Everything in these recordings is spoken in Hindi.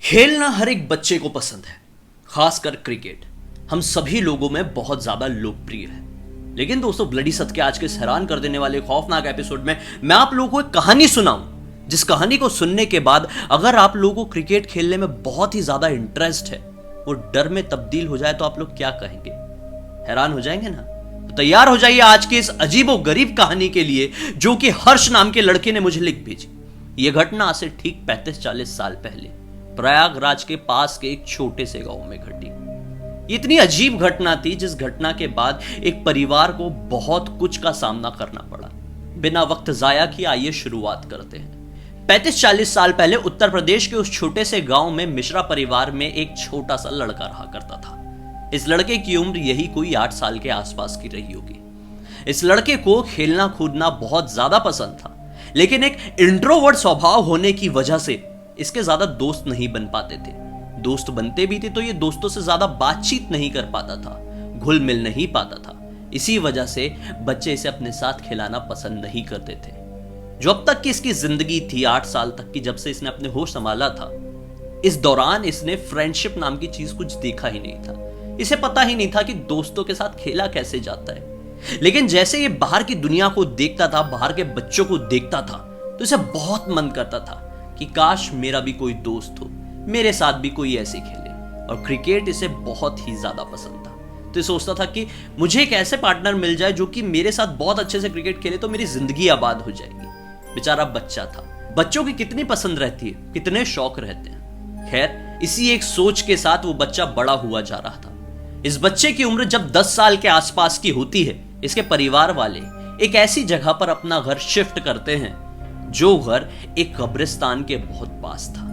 खेलना हर एक बच्चे को पसंद है, खासकर क्रिकेट हम सभी लोगों में बहुत ज्यादा लोकप्रिय है। लेकिन दोस्तों, ब्लडी सत्य के आज के इस हैरान कर देने वाले खौफनाक एपिसोड में मैं आप लोगों को एक कहानी सुनाऊं, जिस कहानी को सुनने के बाद अगर आप लोगों को क्रिकेट खेलने में बहुत ही ज्यादा इंटरेस्ट है, वो डर में तब्दील हो जाए तो आप लोग क्या कहेंगे? हैरान हो जाएंगे ना? तो तैयार हो जाइए आज की इस अजीबो गरीब कहानी के लिए, जो कि हर्ष नाम के लड़के ने मुझे लिख भेजी। यह घटना आज से ठीक 35-40 साल पहले प्रयागराज के पास के एक छोटे से गांव में घटी। इतनी अजीब घटना थी, जिस घटना के बाद एक परिवार को बहुत कुछ का सामना करना पड़ा। बिना वक्त जाया किए आइए शुरुआत करते हैं। 35-40 साल पहले उत्तर प्रदेश के उस छोटे से गांव में मिश्रा परिवार में एक छोटा सा लड़का रहा करता था। इस लड़के की उम्र यही कोई 8 साल के आसपास की रही होगी। इस लड़के को खेलना कूदना बहुत ज्यादा पसंद था, लेकिन एक इंट्रोवर्ट स्वभाव होने की वजह से इसके ज्यादा दोस्त नहीं बन पाते थे। दोस्त बनते भी थे तो ये दोस्तों से ज्यादा बातचीत नहीं कर पाता था, घुल मिल नहीं पाता था। इसी वजह से बच्चे इसे अपने साथ खिलाना पसंद नहीं करते थे। जो अब तक की इसकी जिंदगी थी, 8 साल तक की, जब से इसने अपने होश संभाला था, इस दौरान इसने फ्रेंडशिप नाम की चीज कुछ देखा ही नहीं था। इसे पता ही नहीं था कि दोस्तों के साथ खेला कैसे जाता है। लेकिन जैसे ये बाहर की दुनिया को देखता था, बाहर के बच्चों को देखता था, तो इसे बहुत मन करता था कि काश मेरा भी कोई दोस्त हो, मेरे साथ भी कोई ऐसे खेले। और क्रिकेट इसे बहुत ही ज्यादा पसंद था। तो ये सोचता था कि मुझे एक ऐसे पार्टनर मिल जाए जो कि मेरे साथ बहुत अच्छे से क्रिकेट खेले, तो मेरी जिंदगी आबाद हो जाएगी। बेचारा बच्चा था। बच्चों की कितनी पसंद रहती है, कितने शौक रहते हैं। खैर, इसी एक सोच के साथ वो बच्चा बड़ा हुआ जा रहा था। इस बच्चे की उम्र जब 10 साल के आसपास की होती है, इसके परिवार वाले एक ऐसी जगह पर अपना घर शिफ्ट करते हैं, जो घर एक कब्रिस्तान के बहुत पास था।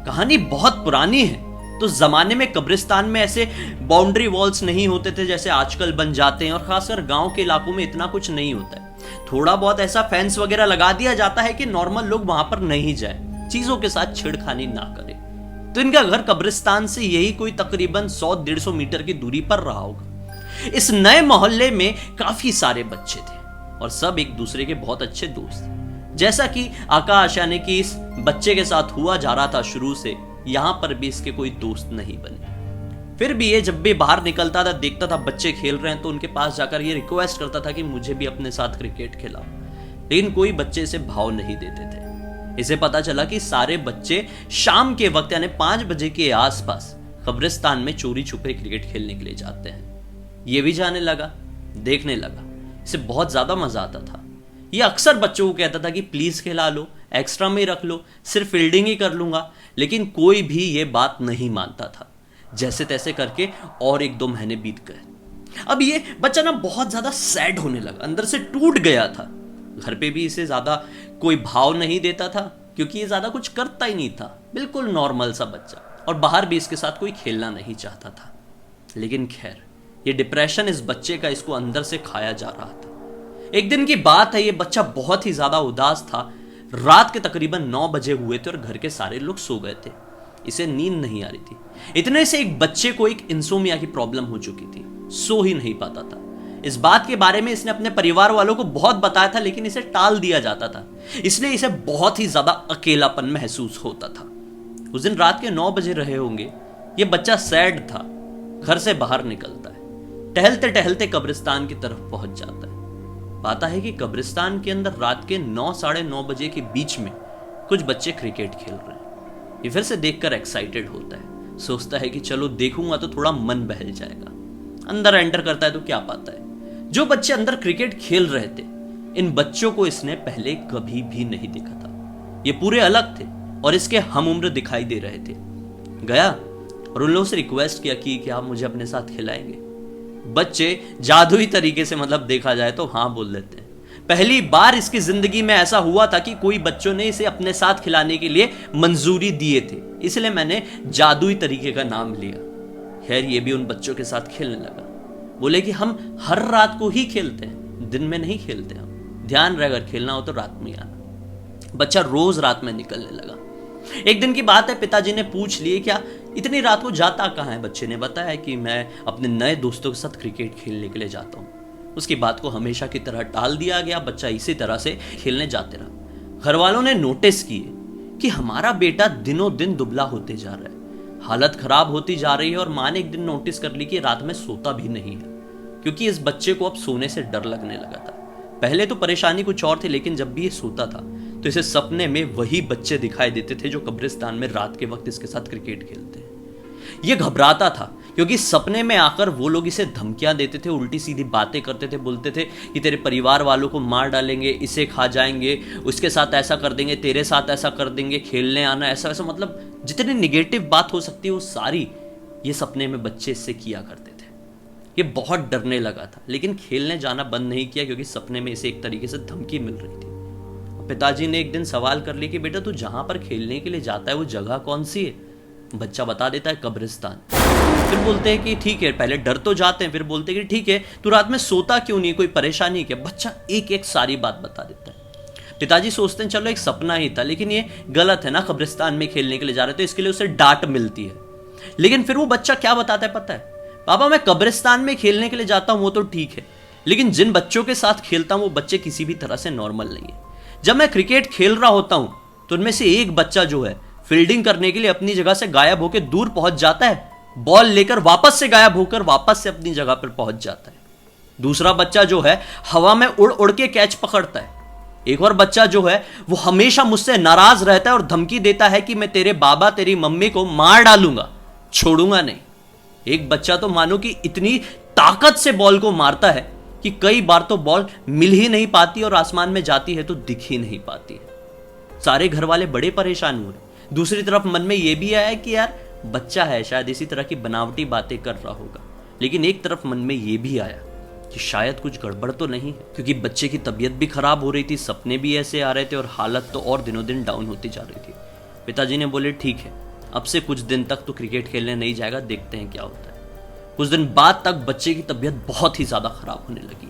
कहानी बहुत पुरानी है, तो जमाने में कब्रिस्तान में ऐसे बाउंड्री वॉल्स नहीं होते थे जैसे आजकल बन जाते हैं, और खासकर गांव के इलाकों में इतना कुछ नहीं होता है। थोड़ा बहुत ऐसा फेंस वगैरह लगा दिया जाता है कि नॉर्मल लोग वहां पर नहीं जाए, चीजों के साथ छेड़खानी ना करे। तो इनका घर कब्रिस्तान से यही कोई तकरीबन 100-150 मीटर की दूरी पर रहा होगा। इस नए मोहल्ले में काफी सारे बच्चे थे और सब एक दूसरे के बहुत अच्छे दोस्त थे। जैसा कि आकाश यानी कि इस बच्चे के साथ हुआ जा रहा था शुरू से, यहां पर भी इसके कोई दोस्त नहीं बने। फिर भी ये जब भी बाहर निकलता था, देखता था बच्चे खेल रहे हैं, तो उनके पास जाकर ये रिक्वेस्ट करता था कि मुझे भी अपने साथ क्रिकेट खिलाओ। लेकिन कोई बच्चे इसे भाव नहीं देते थे। इसे पता चला कि सारे बच्चे शाम के वक्त यानी 5 बजे के आसपास कब्रिस्तान में चोरी छुपे क्रिकेट खेलने के लिए जाते हैं। ये भी जाने लगा, देखने लगा। इसे बहुत ज्यादा मजा आता था। ये अक्सर बच्चों को कहता था कि प्लीज खिला लो, एक्स्ट्रा में रख लो, सिर्फ फील्डिंग ही कर लूंगा। लेकिन कोई भी ये बात नहीं मानता था। जैसे तैसे करके और 1-2 महीने बीत गए। अब ये बच्चा ना बहुत ज्यादा सैड होने लगा, अंदर से टूट गया था। घर पे भी इसे ज्यादा कोई भाव नहीं देता था, क्योंकि ये ज्यादा कुछ करता ही नहीं था, बिल्कुल नॉर्मल सा बच्चा। और बाहर भी इसके साथ कोई खेलना नहीं चाहता था। लेकिन खैर, ये डिप्रेशन इस बच्चे का इसको अंदर से खाया जा रहा था। एक दिन की बात है, ये बच्चा बहुत ही ज्यादा उदास था। रात के तकरीबन 9 बजे हुए थे और घर के सारे लोग सो गए थे। इसे नींद नहीं आ रही थी। इतने से एक बच्चे को एक इंसोमिया की प्रॉब्लम हो चुकी थी, सो ही नहीं पाता था। इस बात के बारे में इसने अपने परिवार वालों को बहुत बताया था, लेकिन इसे टाल दिया जाता था। इसलिए इसे बहुत ही ज्यादा अकेलापन महसूस होता था। उस दिन रात के 9 बजे रहे होंगे। ये बच्चा सैड था। घर से बाहर निकलता है, टहलते टहलते कब्रिस्तान की तरफ पहुंच जाता है। पाता है कि कब्रिस्तान के अंदर रात के 9-9:30 बजे के बीच में कुछ बच्चे क्रिकेट खेल रहे हैं। ये फिर से देखकर एक्साइटेड होता है, सोचता है कि चलो देखूंगा तो थोड़ा मन बहल जाएगा। अंदर एंटर करता है तो क्या पाता है, जो बच्चे अंदर क्रिकेट खेल रहे थे, इन बच्चों को इसने पहले कभी भी नहीं देखा था। ये पूरे अलग थे और इसके हम उम्र दिखाई दे रहे थे। गया और उन लोगों से रिक्वेस्ट किया कि क्या आप मुझे अपने साथ खिलाएंगे। बच्चे जादुई तरीके से, मतलब देखा जाए तो, हाँ बोल देते हैं। पहली बार इसकी जिंदगी में ऐसा हुआ था कि कोई बच्चों ने इसे अपने साथ खिलाने के लिए मंजूरी दिए थे, इसलिए मैंने जादुई तरीके का नाम लिया। खैर, ये भी उन बच्चों के साथ खेलने लगा। बोले कि हम हर रात को ही खेलते हैं, दिन में नहीं खेलते हम, ध्यान रहे अगर खेलना हो तो रात में आना। बच्चा रोज रात में निकलने लगा। एक दिन की बात है, पिताजी ने पूछ लिए क्या इतनी रात को जाता कहाँ है। बच्चे ने बताया कि मैं अपने नए दोस्तों के साथ क्रिकेट खेलने के लिए जाता हूँ। उसकी बात को हमेशा की तरह टाल दिया गया। बच्चा इसी तरह से खेलने जाते रहा। घर वालों ने नोटिस किए कि हमारा बेटा दिनों दिन दुबला होते जा रहा है, हालत खराब होती जा रही है। और माँ ने एक दिन नोटिस कर ली कि रात में सोता भी नहीं है, क्योंकि इस बच्चे को अब सोने से डर लगने लगा था। पहले तो परेशानी कुछ और थी, लेकिन जब भी ये सोता था तो इसे सपने में वही बच्चे दिखाई देते थे जो कब्रिस्तान में रात के वक्त इसके साथ क्रिकेट खेलते हैं। ये घबराता था, क्योंकि सपने में आकर वो लोग इसे धमकियां देते थे, उल्टी सीधी बातें करते थे, बोलते थे कि तेरे परिवार वालों को मार डालेंगे, इसे खा जाएंगे, उसके साथ ऐसा कर देंगे, तेरे साथ ऐसा कर देंगे, खेलने आना, ऐसा वैसा। मतलब जितनी निगेटिव बात हो सकती है वो सारी ये सपने में बच्चे इससे किया करते थे। ये बहुत डरने लगा था, लेकिन खेलने जाना बंद नहीं किया, क्योंकि सपने में इसे एक तरीके से धमकी मिल रही थी। पिताजी ने एक दिन सवाल कर लिया कि बेटा तू जहां पर खेलने के लिए जाता है वो जगह कौन सी है? बच्चा बता देता है कब्रिस्तान। फिर बोलते हैं कि ठीक है, पहले डर तो जाते हैं, फिर बोलते हैं कि ठीक है तू रात में सोता क्यों नहीं, कोई परेशानी क्या? बच्चा एक एक सारी बात बता देता है। पिताजी सोचते हैं चलो एक सपना ही था, लेकिन ये गलत है ना, कब्रिस्तान में खेलने के लिए जा रहे थे, इसके लिए उसे डांट मिलती है। लेकिन फिर वो बच्चा क्या बताता है पता है? पापा मैं कब्रिस्तान में खेलने के लिए जाता हूं वो तो ठीक है, लेकिन जिन बच्चों के साथ खेलता हूं वो बच्चे किसी भी तरह से नॉर्मल नहीं है। जब मैं क्रिकेट खेल रहा होता हूं तो उनमें से एक बच्चा जो है फील्डिंग करने के लिए अपनी जगह से गायब होकर दूर पहुंच जाता है, बॉल लेकर वापस से गायब होकर वापस से अपनी जगह पर पहुंच जाता है। दूसरा बच्चा जो है हवा में उड़ उड़ के कैच पकड़ता है। एक और बच्चा जो है वो हमेशा मुझसे नाराज रहता है और धमकी देता है कि मैं तेरे बाबा तेरी मम्मी को मार डालूंगा, छोड़ूंगा नहीं। एक बच्चा तो मानो कि इतनी ताकत से बॉल को मारता है कि कई बार तो बॉल मिल ही नहीं पाती और आसमान में जाती है तो दिख ही नहीं पाती है। सारे घर वाले बड़े परेशान हुए। दूसरी तरफ मन में यह भी आया कि यार बच्चा है, शायद इसी तरह की बनावटी बातें कर रहा होगा। लेकिन एक तरफ मन में यह भी आया कि शायद कुछ गड़बड़ तो नहीं है, क्योंकि बच्चे की तबीयत भी खराब हो रही थी, सपने भी ऐसे आ रहे थे और हालत तो और दिनों दिन डाउन होती जा रही थी। पिताजी ने बोले ठीक है, अब से कुछ दिन तक तो क्रिकेट खेलने नहीं जाएगा, देखते हैं क्या होता है। कुछ दिन बाद तक बच्चे की तबीयत बहुत ही ज्यादा खराब होने लगी।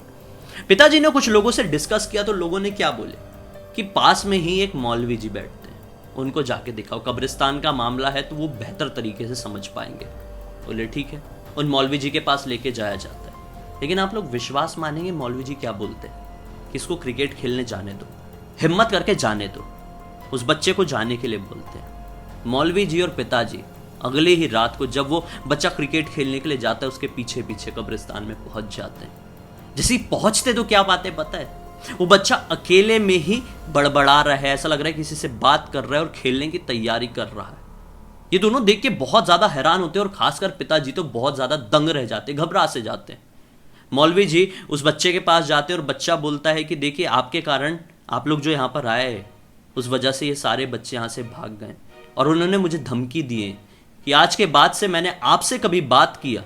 पिताजी ने कुछ लोगों से डिस्कस किया तो लोगों ने क्या बोले कि पास में ही एक मौलवी जी बैठते हैं, उनको जाके दिखाओ, कब्रिस्तान का मामला है तो वो बेहतर तरीके से समझ पाएंगे। बोले ठीक है, उन मौलवी जी के पास लेके जाया जाता है। लेकिन आप लोग विश्वास मानेंगे मौलवी जी क्या बोलते हैं कि इसको क्रिकेट खेलने जाने दो, हिम्मत करके जाने दो। उस बच्चे को जाने के लिए बोलते हैं। मौलवी जी और पिताजी अगले ही रात को जब वो बच्चा क्रिकेट खेलने के लिए जाता है उसके पीछे पीछे कब्रिस्तान में पहुंच जाते हैं। जैसे ही पहुंचते तो क्या बातें पता है, वो बच्चा अकेले में ही बड़बड़ा रहा है, ऐसा लग रहा है किसी से बात कर रहा है और खेलने की तैयारी कर रहा है। ये दोनों देख के बहुत ज्यादा हैरान होते हैं और खासकर पिताजी तो बहुत ज्यादा दंग रह जाते, घबरा से जाते हैं। मौलवी जी उस बच्चे के पास जाते हैं और बच्चा बोलता है कि देखिए आपके कारण आप लोग जो यहाँ पर आए उस वजह से ये सारे बच्चे यहाँ से भाग गए और उन्होंने मुझे धमकी दी है कि आज के बाद से मैंने आपसे कभी बात किया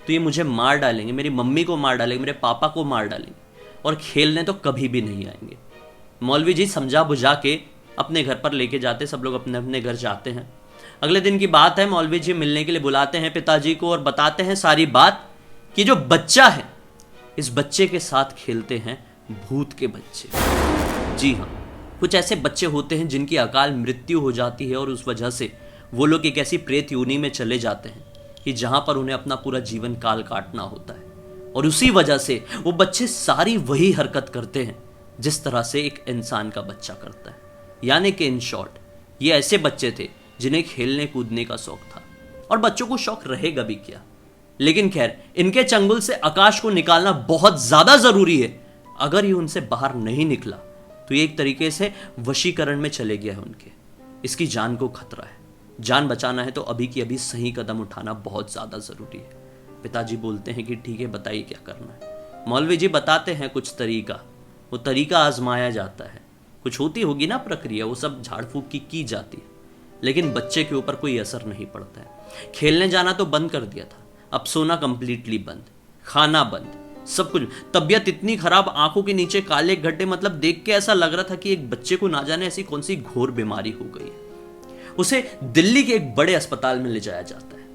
तो ये मुझे मार डालेंगे, मेरी मम्मी को मार डालेंगे, मेरे पापा को मार डालेंगे और खेलने तो कभी भी नहीं आएंगे। मौलवी जी समझा बुझा के अपने घर पर लेके जाते, सब लोग अपने अपने घर जाते हैं। अगले दिन की बात है, मौलवी जी मिलने के लिए बुलाते हैं पिताजी को और बताते हैं सारी बात कि जो बच्चा है इस बच्चे के साथ खेलते हैं भूत के बच्चे। जी हाँ, कुछ ऐसे बच्चे होते हैं जिनकी अकाल मृत्यु हो जाती है और उस वजह से वो लोग एक ऐसी प्रेत योनि में चले जाते हैं कि जहां पर उन्हें अपना पूरा जीवन काल काटना होता है। और उसी वजह से वो बच्चे सारी वही हरकत करते हैं जिस तरह से एक इंसान का बच्चा करता है। यानी कि इन शॉर्ट ये ऐसे बच्चे थे जिन्हें खेलने कूदने का शौक था, और बच्चों को शौक रहेगा भी क्या। लेकिन खैर, इनके चंगुल से आकाश को निकालना बहुत ज्यादा जरूरी है। अगर ये उनसे बाहर नहीं निकला तो ये एक तरीके से वशीकरण में चले गया है उनके। इसकी जान को खतरा है, जान बचाना है तो अभी की अभी सही कदम उठाना बहुत ज्यादा जरूरी है। पिताजी बोलते हैं कि ठीक है बताइए क्या करना है। मौलवी जी बताते हैं कुछ तरीका, वो तरीका आजमाया जाता है। कुछ होती होगी ना प्रक्रिया, वो सब झाड़ फूक की जाती है, लेकिन बच्चे के ऊपर कोई असर नहीं पड़ता है। खेलने जाना तो बंद कर दिया था, अब सोना कंप्लीटली बंद, खाना बंद, सब कुछ। तबीयत इतनी खराब, आंखों के नीचे काले गड्ढे, मतलब देख के ऐसा लग रहा था कि एक बच्चे को ना जाने ऐसी कौन सी घोर बीमारी हो गई है। उसे दिल्ली के एक बड़े अस्पताल में ले जाया जाता है,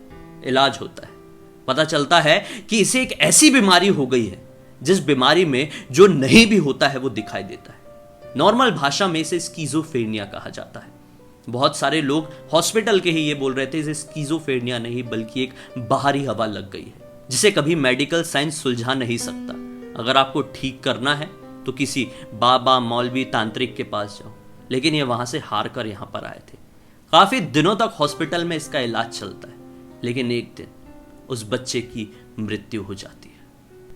इलाज होता है। पता चलता है कि इसे एक ऐसी बीमारी हो गई है जिस बीमारी में जो नहीं भी होता है वो दिखाई देता है। नॉर्मल भाषा में इसे स्कीजोफ्रेनिया कहा जाता है। बहुत सारे लोग हॉस्पिटल के ही ये बोल रहे थे इसे स्कीजोफ्रेनिया नहीं बल्कि एक बाहरी हवा लग गई है जिसे कभी मेडिकल साइंस सुलझा नहीं सकता। अगर आपको ठीक करना है तो किसी बाबा, मौलवी, तांत्रिक के पास जाओ। लेकिन ये वहां से हार कर यहां पर आए थे। काफी दिनों तक हॉस्पिटल में इसका इलाज चलता है, लेकिन एक दिन उस बच्चे की मृत्यु हो जाती है।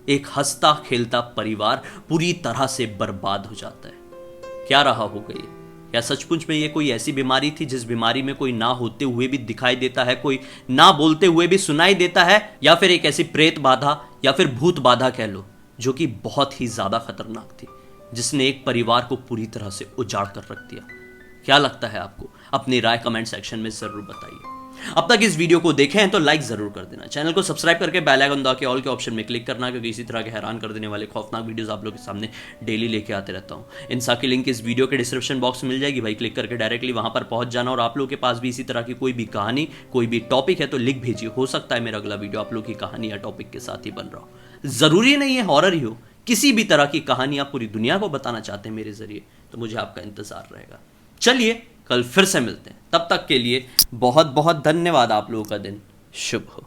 एक हंसता खेलता परिवार पूरी तरह से बर्बाद हो जाता है। क्या रहा होगा ये? क्या सचमुच में ये कोई ऐसी बीमारी थी जिस बीमारी में कोई ना होते हुए भी दिखाई देता है, कोई ना बोलते हुए भी सुनाई देता है, या फिर एक ऐसी प्रेत बाधा या फिर भूत बाधा कह लो, जो कि बहुत ही ज्यादा खतरनाक थी, जिसने एक परिवार को पूरी तरह से उजाड़ कर रख दिया? क्या लगता है आपको? अपनी राय कमेंट सेक्शन में जरूर बताइए। अब तक इस वीडियो को देखे हैं तो लाइक जरूर कर देना, चैनल को सब्सक्राइब करके बेल आइकन दबा के ऑल के ऑप्शन में क्लिक करना, क्योंकि इसी तरह के हैरान कर देने वाले खौफनाक वीडियोस आप लोग के सामने डेली लेके आते रहता हूं। इन की लिंक इस वीडियो के डिस्क्रिप्शन बॉक्स में मिल जाएगी भाई, क्लिक करके डायरेक्टली वहां पर पहुंच जाना। और आप लोग के पास भी इसी तरह की कोई भी कहानी, कोई भी टॉपिक है तो लिख भेजिए, हो सकता है मेरा अगला वीडियो आप लोग की कहानी या टॉपिक के साथ ही बन रहा हो। जरूरी नहीं है हॉरर ही हो, किसी भी तरह की कहानी आप पूरी दुनिया को बताना चाहते हैं मेरे जरिए, तो मुझे आपका इंतजार रहेगा। चलिए कल फिर से मिलते हैं, तब तक के लिए बहुत बहुत धन्यवाद। आप लोगों का दिन शुभ हो।